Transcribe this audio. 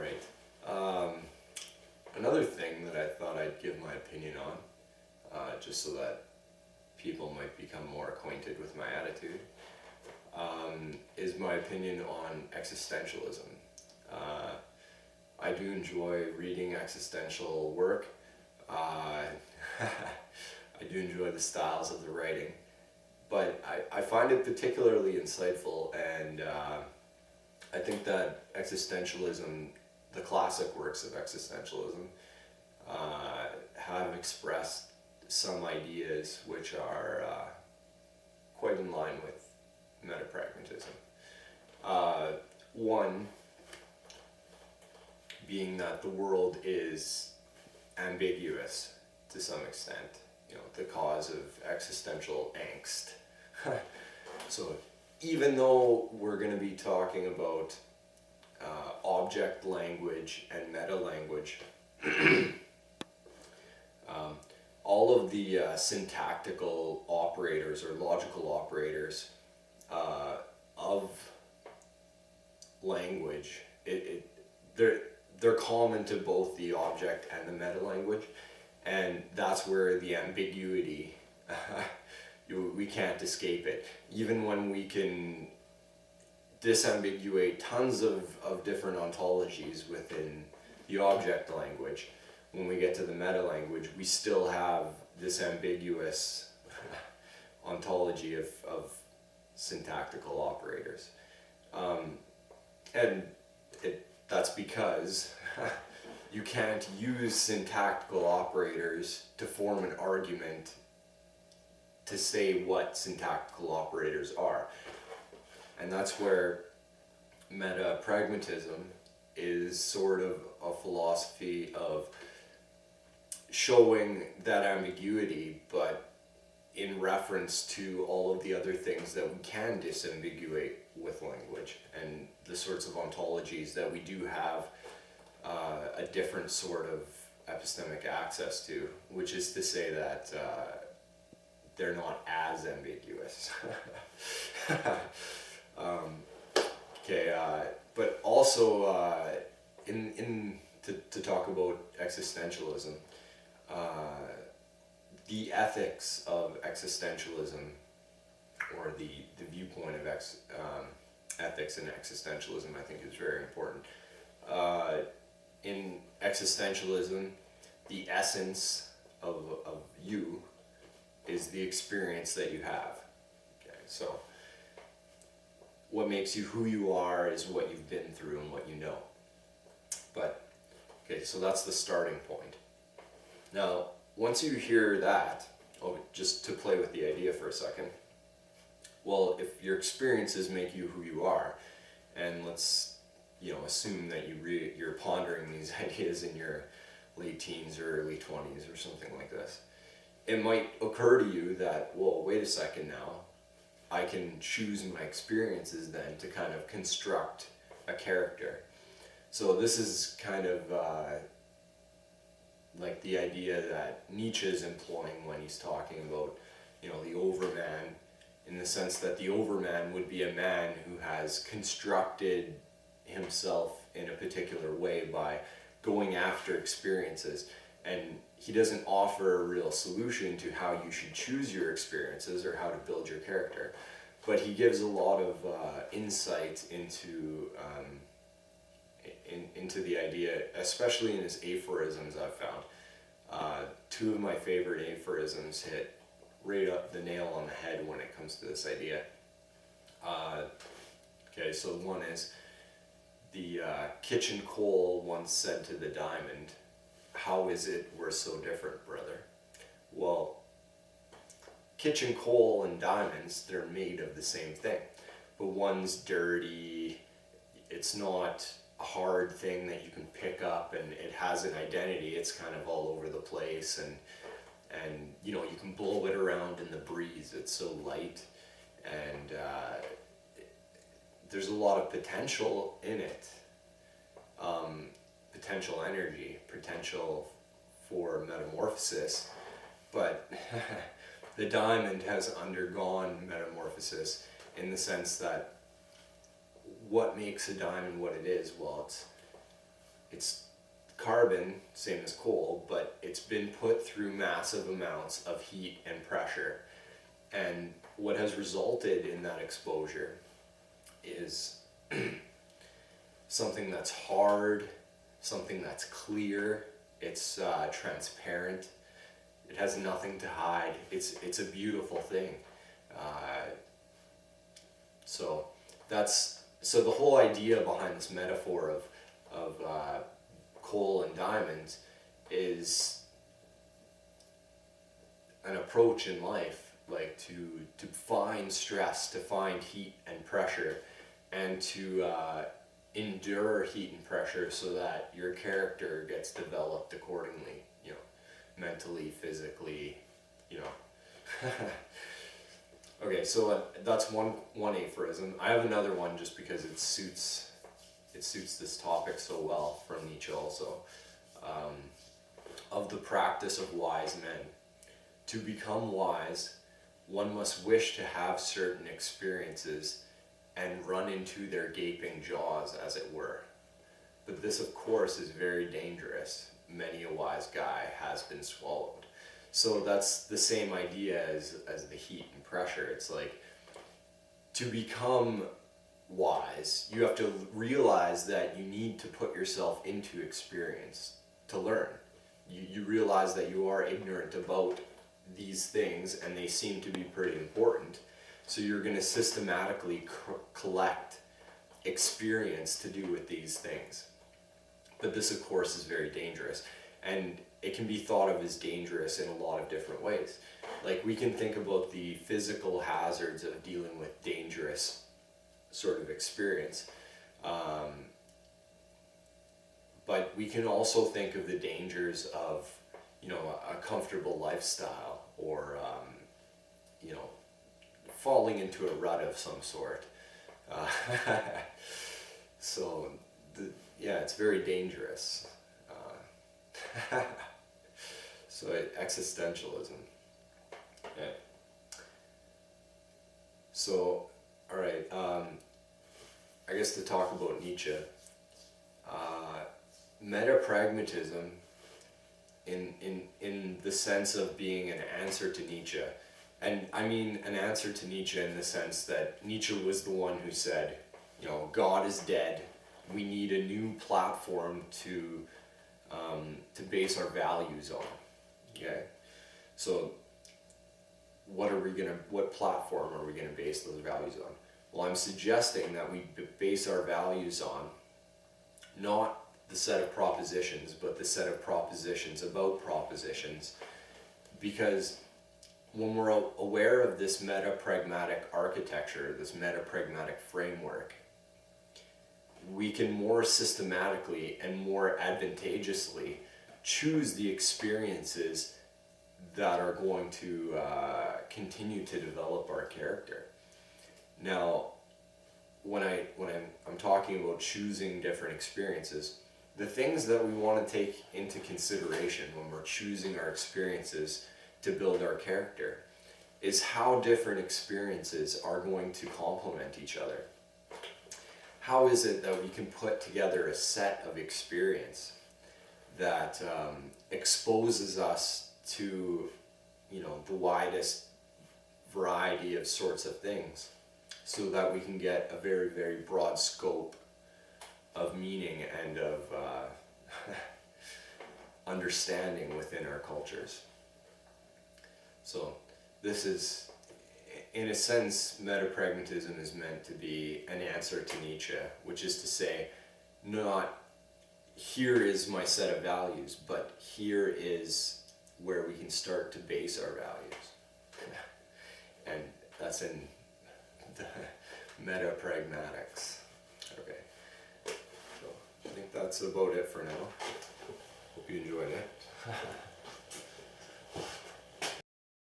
Right. Another thing that I thought I'd give my opinion on, just so that people might become more acquainted with my attitude, is my opinion on existentialism. I do enjoy reading existential work. I do enjoy the styles of the writing, but I find it particularly insightful, and I think that existentialism, the classic works of existentialism, have expressed some ideas which are quite in line with metapragmatism. One being that the world is ambiguous to some extent, the cause of existential angst. So even though we're going to be talking about object language and meta language, all of the syntactical operators or logical operators of language, they're common to both the object and the meta language, and that's where the ambiguity, we can't escape it. Even when we can disambiguate tons of different ontologies within the object language, when we get to the meta language, we still have this ambiguous ontology of syntactical operators. And that's because you can't use syntactical operators to form an argument to say what syntactical operators are. And that's where metapragmatism is sort of a philosophy of showing that ambiguity, but in reference to all of the other things that we can disambiguate with language, and the sorts of ontologies that we do have a different sort of epistemic access to, which is to say that they're not as ambiguous. But also to talk about existentialism, the ethics of existentialism, or the viewpoint of ethics and existentialism, I think is very important. In existentialism, the essence of you is the experience that you have. Okay, so what makes you who you are is what you've been through and what you know. But, okay, so that's the starting point. Now, once you hear that, just to play with the idea for a second, well, if your experiences make you who you are, and let's assume that you're pondering these ideas in your late teens or early 20s or something like this, it might occur to you that, well, wait a second now, I can choose my experiences then to kind of construct a character. So this is kind of like the idea that Nietzsche is employing when he's talking about, the overman, in the sense that the overman would be a man who has constructed himself in a particular way by going after experiences, and he doesn't offer a real solution to how you should choose your experiences or how to build your character, but he gives a lot of insight into the idea, especially in his aphorisms. I've found two of my favorite aphorisms hit right up the nail on the head when it comes to this idea. Okay, so one is, the kitchen coal once said to the diamond, "How is it we're so different, brother?" Well, kitchen coal and diamonds, they're made of the same thing, but one's dirty, it's not a hard thing that you can pick up, and it has an identity, it's kind of all over the place, and you can blow it around in the breeze, it's so light, and there's a lot of potential in it, potential energy, potential for metamorphosis, but the diamond has undergone metamorphosis in the sense that what makes a diamond what it is? Well, carbon, same as coal, but it's been put through massive amounts of heat and pressure. And what has resulted in that exposure is something that's hard, something that's clear, it's transparent, it has nothing to hide, it's a beautiful thing. So the whole idea behind this metaphor of coal and diamonds is an approach in life, like to find stress, to find heat and pressure, and to endure heat and pressure so that your character gets developed accordingly, you know, mentally, physically, you know. Okay, so that's one aphorism. I have another one just because it suits this topic so well, from Nietzsche also. Of the practice of wise men. To become wise, one must wish to have certain experiences and run into their gaping jaws, as it were. But this, of course, is very dangerous. Many a wise guy has been swallowed. So that's the same idea as the heat and pressure. It's like, to become wise, you have to realize that you need to put yourself into experience to learn. You realize that you are ignorant about these things and they seem to be pretty important. So you're going to systematically collect experience to do with these things. But this, of course, is very dangerous. And it can be thought of as dangerous in a lot of different ways. Like, we can think about the physical hazards of dealing with dangerous sort of experience. But we can also think of the dangers of, you know, a comfortable lifestyle, or, you know, falling into a rut of some sort. So, yeah, it's very dangerous. So, existentialism. Yeah. So, all right. I guess to talk about Nietzsche, Metapragmatism, in the sense of being an answer to Nietzsche, and I mean an answer to Nietzsche in the sense that Nietzsche was the one who said, you know, God is dead. We need a new platform to base our values on. Okay, so what platform are we gonna base those values on? Well, I'm suggesting that we base our values on not the set of propositions, but the set of propositions about propositions, because when we're aware of this metapragmatic architecture, this metapragmatic framework, we can more systematically and more advantageously choose the experiences that are going to continue to develop our character. Now, when I'm talking about choosing different experiences, the things that we want to take into consideration when we're choosing our experiences to build our character is how different experiences are going to complement each other. How is it that we can put together a set of experience that exposes us to, you know, the widest variety of sorts of things, so that we can get a very, very broad scope of meaning and of understanding within our cultures. So this is, in a sense, metapragmatism is meant to be an answer to Nietzsche, which is to say, not here is my set of values, but here is where we can start to base our values. And that's in the Metapragmatics. Okay, so I think that's about it for now. Hope you enjoyed it.